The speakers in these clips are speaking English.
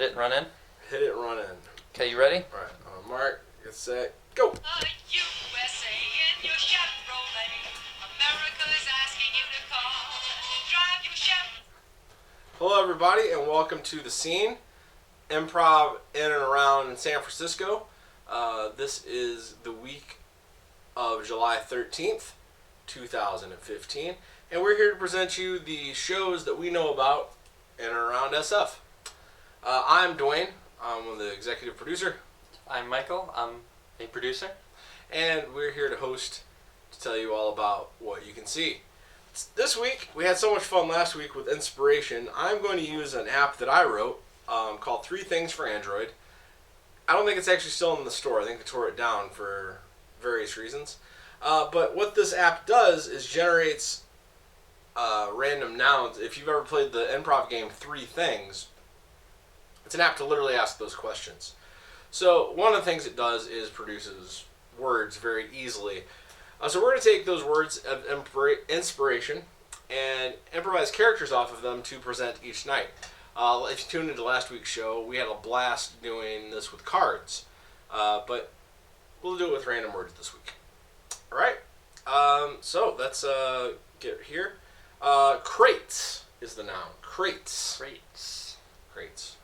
Hit it and run in? Hit it and run in. Okay, you ready? All right. Mark, get set, go. USA in your Chevrolet. America is asking you to call. Drive your Chevrolet. Hello, everybody, and welcome to The Scene, Improv in and around San Francisco. This is the week of July 13th, 2015, and we're here to present you the shows that we know about in and around SF. I'm Dwayne. I'm the executive producer. I'm Michael. I'm a producer. And we're here to host to tell you all about what you can see. This week, we had so much fun last week with inspiration. I'm going to use an app that I wrote called 3 Things for Android. I don't think it's actually still in the store. I think they tore it down for various reasons. But what this app does is generates random nouns. If you've ever played the improv game 3 Things, it's an app to literally ask those questions. So one of the things it does is produces words very easily. So we're going to take those words of inspiration and improvise characters off of them to present each night. If you tuned into last week's show, we had a blast doing this with cards. But we'll do it with random words this week. All right? So let's get here. Crates is the noun. Crates. Crates.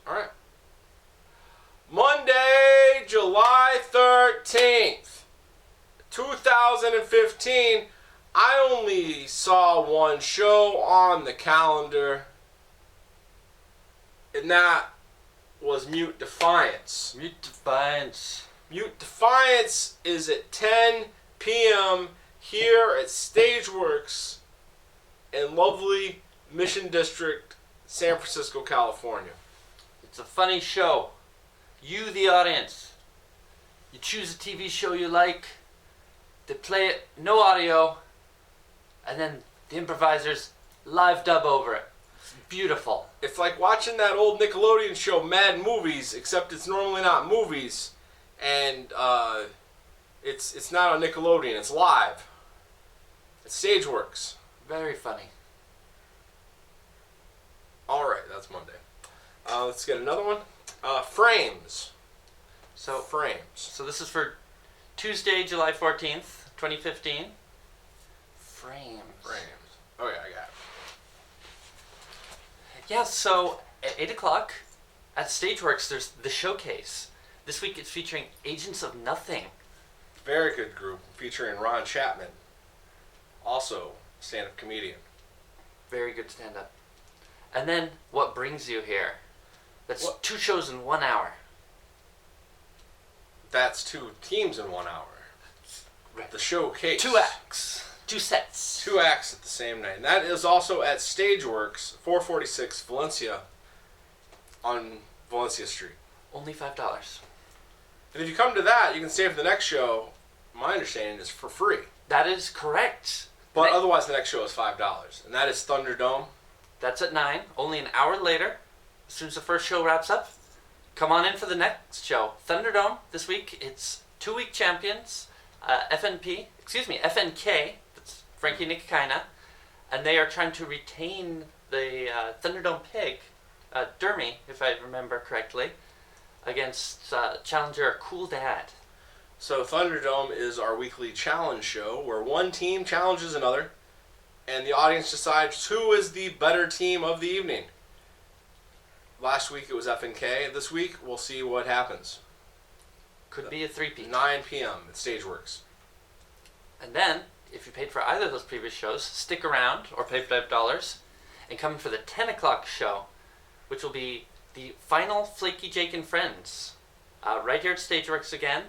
All right. Monday, July 13th, 2015. I only saw one show on the calendar, and that was Mute Defiance. Mute Defiance. Mute Defiance is at 10 p.m. here at Stageworks in lovely Mission District, San Francisco, California. It's a funny show. You, the audience, you choose a TV show you like, they play it, no audio, and then the improvisers live dub over it. It's beautiful. It's like watching that old Nickelodeon show, Mad Movies, except it's normally not movies, and it's not on Nickelodeon, it's live. It's Stageworks. Very funny. Alright, that's Monday. Let's get another one. Frames. Frames. So this is for Tuesday, July 14th, 2015. Frames. Oh yeah, I got it. Yeah, so at 8 o'clock at Stageworks, there's the showcase. This week it's featuring Agents of Nothing. Very good group featuring Ron Chapman, also stand-up comedian. Very good stand-up. And then What Brings You Here. That's What? 2 shows in 1 hour. That's 2 teams in 1 hour. Right. The showcase. 2 acts. 2 sets. 2 acts at the same night. And that is also at Stageworks, 446 Valencia on Valencia Street. Only $5. And if you come to that, you can stay for the next show. My understanding is for free. That is correct. But otherwise, the next show is $5. And that is Thunderdome. That's at 9. Only an hour later, as soon as the first show wraps up, come on in for the next show. Thunderdome, this week, it's 2-week champions, FNK, that's Frankie Nikikaina, and they are trying to retain the Thunderdome pig, Dermy, if I remember correctly, against challenger Cool Dad. So Thunderdome is our weekly challenge show where one team challenges another, and the audience decides who is the better team of the evening. Last week it was FNK. This week we'll see what happens. Could be a 3-peat. 9 p.m. at Stageworks. And then, if you paid for either of those previous shows, stick around or pay $5 and come for the 10 o'clock show, which will be the final Flaky Jake and Friends. Right here at Stageworks again.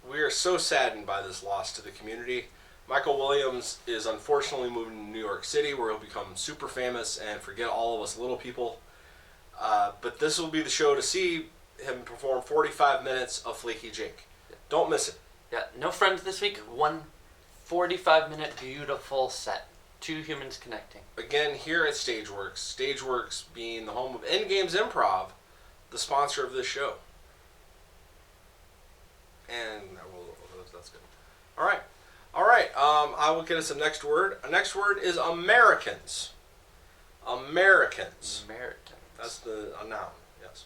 We are so saddened by this loss to the community. Michael Williams is unfortunately moving to New York City where he'll become super famous and forget all of us little people. But this will be the show to see him perform 45 minutes of Flaky Jake. Don't miss it. Yeah, no friends this week. 1 45-minute beautiful set. 2 humans connecting. Again, here at Stageworks. Stageworks being the home of Endgame's Improv, the sponsor of this show. And that's good. All right. I will get us a next word. Our next word is Americans. Americans. That's a noun, yes.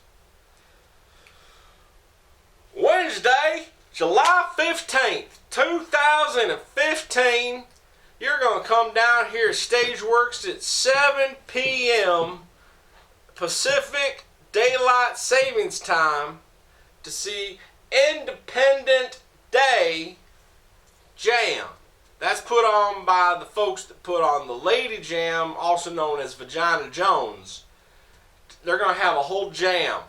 Wednesday, July 15th, 2015. You're going to come down here at Stageworks at 7 p.m. Pacific Daylight Savings Time to see Independent Day Jam. That's put on by the folks that put on the Lady Jam, also known as Vagina Jones. They're going to have a whole jam.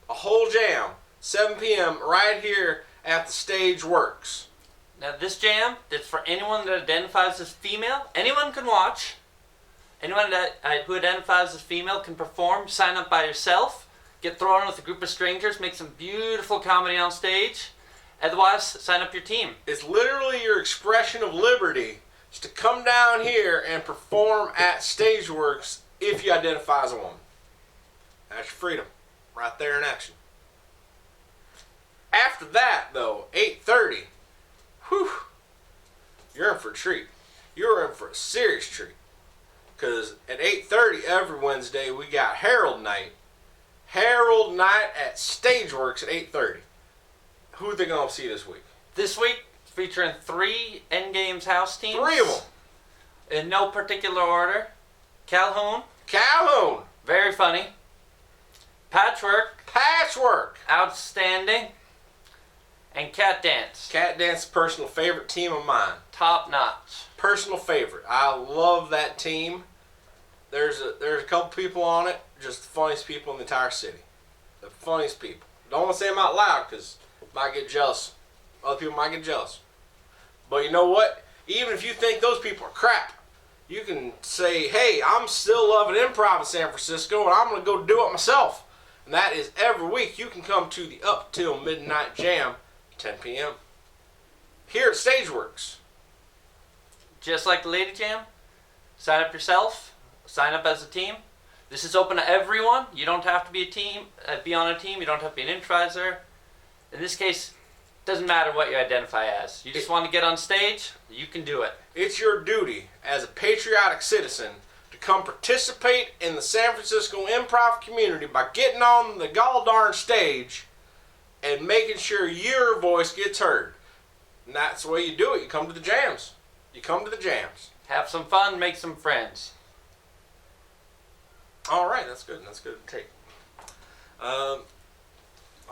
7 p.m. right here at the Stageworks. Now this jam, it's for anyone that identifies as female. Anyone can watch. Anyone that who identifies as female can perform. Sign up by yourself. Get thrown with a group of strangers. Make some beautiful comedy on stage. Otherwise, sign up your team. It's literally your expression of liberty is to come down here and perform at Stageworks if you identify as a woman. That's your freedom. Right there in action. After that, though, 8:30, whew, you're in for a treat. You're in for a serious treat. Because at 8:30 every Wednesday, we got Herald Night. Herald Night at Stageworks at 8:30. Who are they going to see this week? This week, featuring 3 Endgames house teams. 3 of them. In no particular order. Calhoun. Very funny. Patchwork. Outstanding. And Cat Dance. Cat Dance, personal favorite team of mine. Top notch. Personal favorite. I love that team. There's a couple people on it, just the funniest people in the entire city. The funniest people. Don't want to say them out loud because might get jealous. Other people might get jealous. But you know what? Even if you think those people are crap, you can say, hey, I'm still loving improv in San Francisco and I'm going to go do it myself. And that is every week. You can come to the Up Till Midnight Jam, 10 p.m. here at Stageworks. Just like the Lady Jam, sign up yourself, sign up as a team. This is open to everyone. You don't have to be on a team. You don't have to be an improviser. In this case, it doesn't matter what you identify as. You just want to get on stage, you can do it. It's your duty as a patriotic citizen to come participate in the San Francisco improv community by getting on the gall darn stage and making sure your voice gets heard. And that's the way you do it. You come to the jams. Have some fun, make some friends. All right, that's good. That's good to take.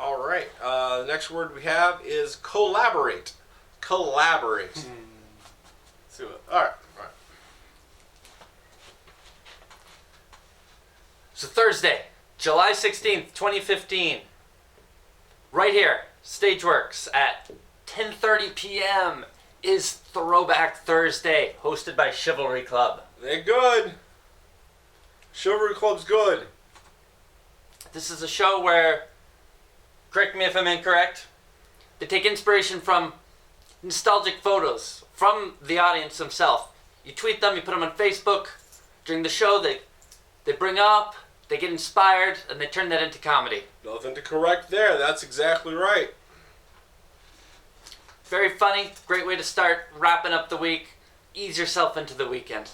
All right. The next word we have is collaborate. Collaborate. See what? All right. So Thursday, July 16th, 2015. Right here, Stageworks at 10:30 p.m. is Throwback Thursday, hosted by Chivalry Club. They're good. Chivalry Club's good. This is a show where, correct me if I'm incorrect, they take inspiration from nostalgic photos from the audience themselves. You tweet them, you put them on Facebook. During the show, they bring up, they get inspired, and they turn that into comedy. Nothing to correct there. That's exactly right. Very funny, great way to start wrapping up the week. Ease yourself into the weekend.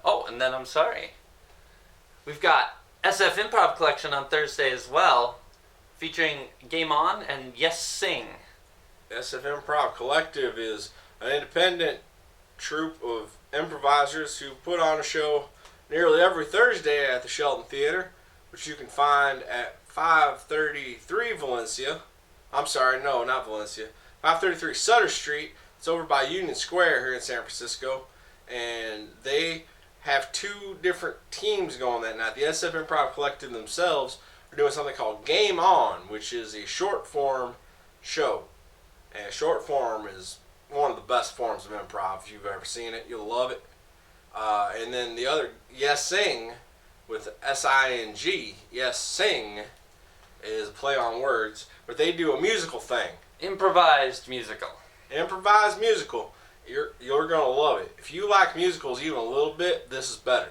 Oh, and then I'm sorry. We've got SF Improv Collection on Thursday as well, featuring Game On and Yes Sing. SF Improv Collective is an independent troupe of improvisers who put on a show nearly every Thursday at the Shelton Theater, which you can find at 533 Valencia. I'm sorry, no, not Valencia. 533 Sutter Street. It's over by Union Square here in San Francisco. And they have 2 different teams going that night. The SF Improv Collective themselves are doing something called Game On, which is a short form show. And short form is one of the best forms of improv. If you've ever seen it, you'll love it. And then the other, Yes Sing, with S-I-N-G, Yes Sing, is a play on words, but they do a musical thing. Improvised musical. Improvised musical. You're going to love it. If you like musicals even a little bit, this is better.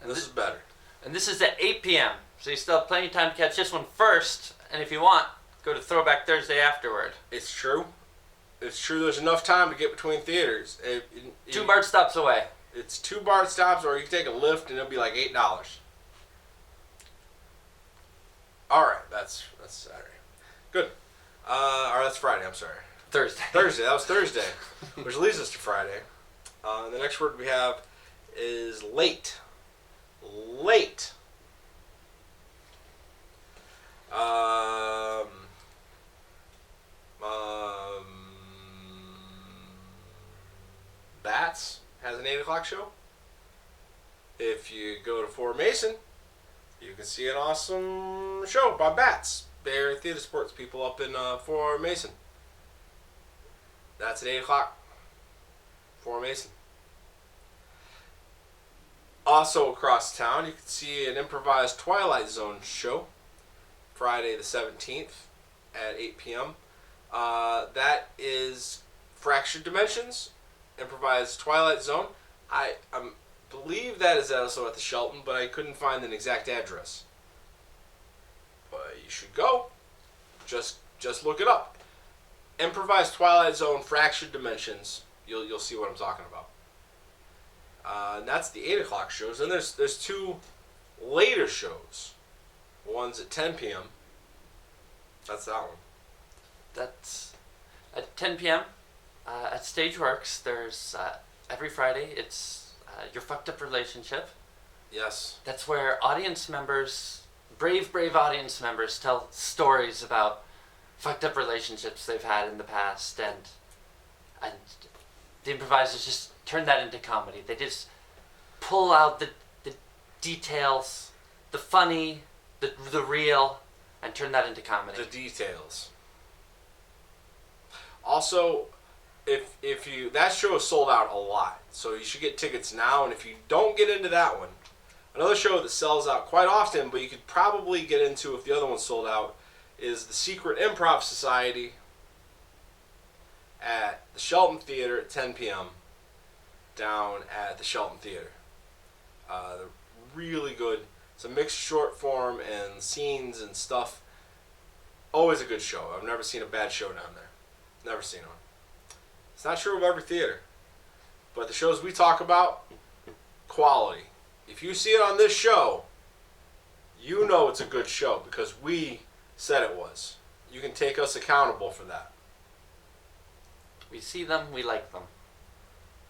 And this is better. And this is at 8 p.m., so you still have plenty of time to catch this one first, and if you want, go to Throwback Thursday afterward. It's true. It's true. There's enough time to get between theaters. 2 BART stops away. It's 2 BART stops, or you can take a Lyft, and it'll be like $8. All right, that's Saturday. Good. Or that's Friday. I'm sorry. Thursday. Thursday. That was Thursday, which leads us to Friday. The next word we have is late. Late. Bats has an 8 o'clock show. If you go to Fort Mason, you can see an awesome show by Bats. They're theater sports people up in Fort Mason. That's at 8 o'clock. Fort Mason. Also across town, you can see an improvised Twilight Zone show. Friday the 17th at 8 p.m. That is Fractured Dimensions, improvised Twilight Zone. I believe that is also at the Shelton, but I couldn't find an exact address. But you should go. Just look it up. Improvised Twilight Zone, Fractured Dimensions. You'll see what I'm talking about. And that's the 8 o'clock shows. Then there's 2 later shows. One's at 10 p.m. That's that one. That's at 10 p.m. At Stageworks. There's every Friday. It's Your Fucked Up Relationship. Yes. That's where audience members, brave audience members, tell stories about fucked up relationships they've had in the past, and the improvisers just turn that into comedy. They just pull out the details, the funny, the real, and turn that into comedy. The details. Also, if you that show is sold out a lot, so you should get tickets now. And if you don't get into that one, another show that sells out quite often, but you could probably get into if the other one's sold out, is the Secret Improv Society at the Shelton Theater at 10 p.m. down at the Shelton Theater. They're really good. It's a mixed short form and scenes and stuff. Always a good show. I've never seen a bad show down there. Never seen one. It's not true of every theater. But the shows we talk about, quality. If you see it on this show, you know it's a good show because we said it was. You can take us accountable for that. We see them, we like them.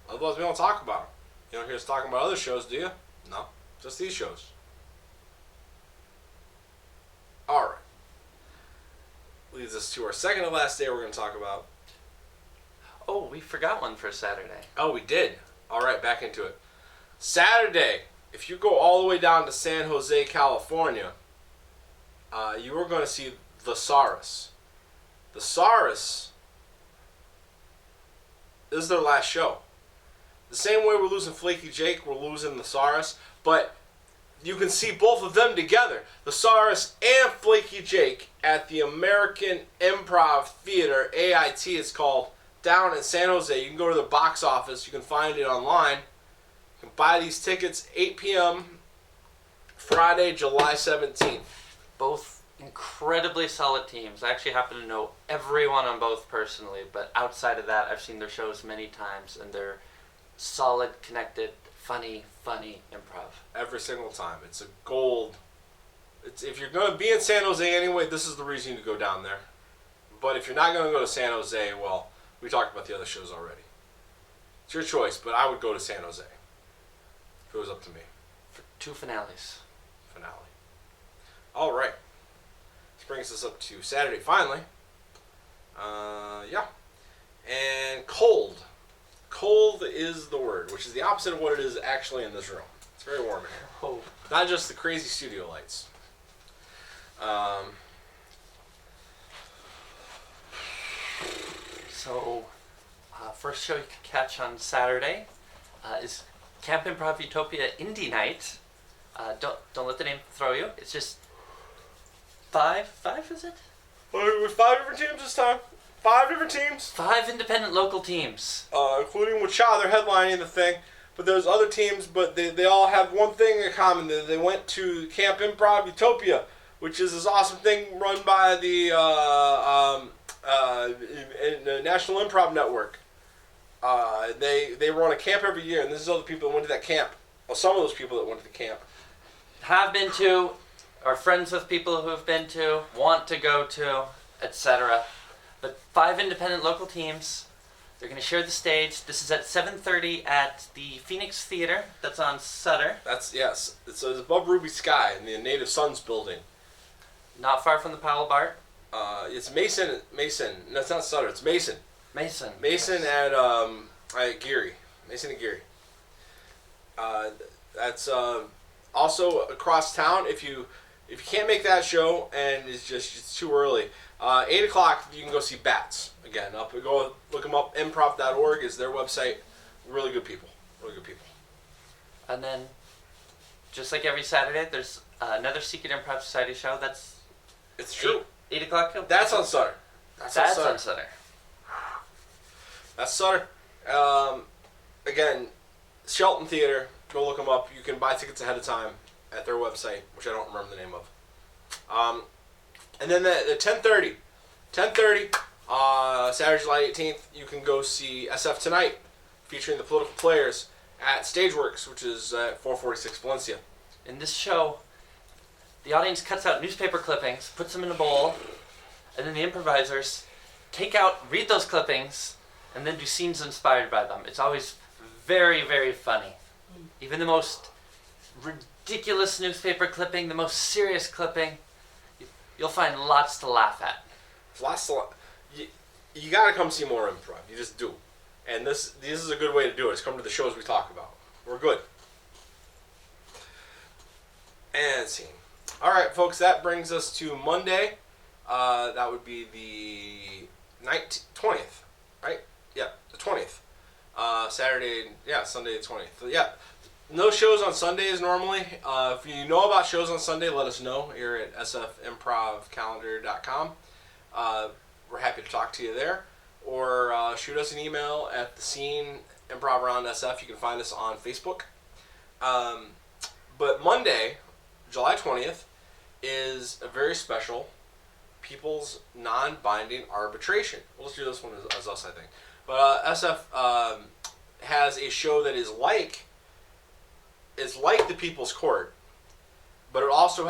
Otherwise, we don't talk about them. You don't hear us talking about other shows, do you? No. Just these shows. Alright. Leads us to our second to last day we're going to talk about. Oh, we forgot one for Saturday. Oh, we did. Alright, back into it. Saturday, if you go all the way down to San Jose, California, you are going to see The Saurus. The Saurus, this is their last show. The same way we're losing Flaky Jake, we're losing The Saurus, but you can see both of them together. The Saurus and Flaky Jake at the American Improv Theater, AIT it's called, down in San Jose. You can go to the box office. You can find it online. You can buy these tickets 8 p.m. Friday, July 17th. Both incredibly solid teams. I actually happen to know everyone on both personally, but outside of that, I've seen their shows many times, and they're solid, connected, funny improv. Every single time. It's a gold. If you're going to be in San Jose anyway, this is the reason to go down there. But if you're not going to go to San Jose, well, we talked about the other shows already. It's your choice, but I would go to San Jose. If it was up to me. For 2 finales. Finale. All right. This brings us up to Saturday, finally. Yeah. And cold. Cold is the word, which is the opposite of what it is actually in this room. It's very warm in here. Oh. Not just the crazy studio lights. So, first show you can catch on Saturday is Camp Improv Utopia Indie Night. Don't let the name throw you. It's just 5 is it? With 5 different teams this time. 5 different teams. 5 independent local teams. Including Wacha, they're headlining the thing. But there's other teams, but they all have one thing in common. They went to Camp Improv Utopia, which is this awesome thing run by the in the National Improv Network. They run a camp every year, and this is all the people that went to that camp. Well, some of those people that went to the camp. Have been to, are friends with people who have been to, want to go to, etc. But 5 independent local teams. They're going to share the stage. This is at 7:30 at the Phoenix Theater. That's on Sutter. Yes. It's above Ruby Sky in the Native Sons building. Not far from the Powell Bart. It's Mason. No, it's not Sutter. It's Mason. Mason. Mason at Geary. Mason and Geary. That's also across town. If you can't make that show and it's too early, 8 o'clock you can go see Bats again. Go look them up. Improv.org is their website. Really good people. And then, just like every Saturday, there's another Secret Improv Society show. It's true. 8 o'clock. That's on Sutter. That's on Sutter. That's Sutter. Again, Shelton Theater. Go look them up. You can buy tickets ahead of time at their website, which I don't remember the name of. And then the 10:30, Saturday, July 18th, you can go see SF Tonight, featuring the Political Players at Stageworks, which is at 446 Valencia. In this show, the audience cuts out newspaper clippings, puts them in a bowl, and then the improvisers read those clippings, and then do scenes inspired by them. It's always very, very funny. Even the most ridiculous newspaper clipping, the most serious clipping, you'll find lots to laugh at. You gotta come see more improv. You just do. And this is a good way to do it. It's come to the shows we talk about. We're good. And scene. All right, folks, that brings us to Monday. That would be the 20th, right? Yeah, the 20th. Saturday, Sunday the 20th. So, yeah, no shows on Sundays normally. If you know about shows on Sunday, let us know here at sfimprovcalendar.com. We're happy to talk to you there. Or shoot us an email at the scene Improv Around SF. You can find us on Facebook. But Monday, July 20th, is a very special People's Non-Binding Arbitration. We'll just do this one as us, I think. But SF has a show that is like the People's Court, but it also